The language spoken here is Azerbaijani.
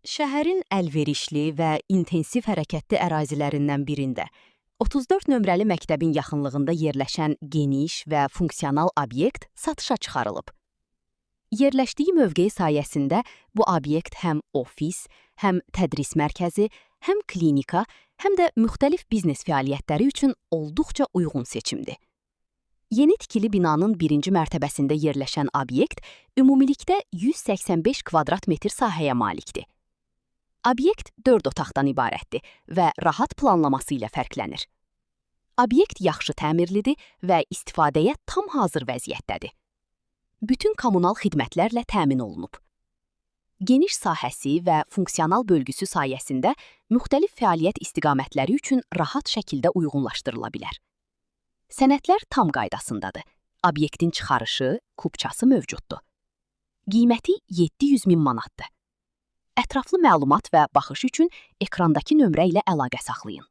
Şəhərin əlverişli və intensiv hərəkətli ərazilərindən birində 34 nömrəli məktəbin yaxınlığında yerləşən geniş və funksional obyekt satışa çıxarılıb. Yerləşdiyi mövqeyi sayəsində bu obyekt həm ofis, həm tədris mərkəzi, həm klinika, həm də müxtəlif biznes fəaliyyətləri üçün olduqca uyğun seçimdir. Yeni tikili binanın birinci mərtəbəsində yerləşən obyekt ümumilikdə 185 kvadrat metr sahəyə malikdir. Obyekt 4 otaqdan ibarətdir və rahat planlaması ilə fərqlənir. Obyekt yaxşı təmirlidir və istifadəyə tam hazır vəziyyətdədir. Bütün kommunal xidmətlərlə təmin olunub. Geniş sahəsi və funksional bölgüsü sayəsində müxtəlif fəaliyyət istiqamətləri üçün rahat şəkildə uyğunlaşdırıla bilər. Sənədlər tam qaydasındadır. Obyektin çıxarışı, kupçası mövcuddur. Qiyməti 700 min manatdır. Ətraflı məlumat və baxış üçün ekrandakı nömrə ilə əlaqə saxlayın.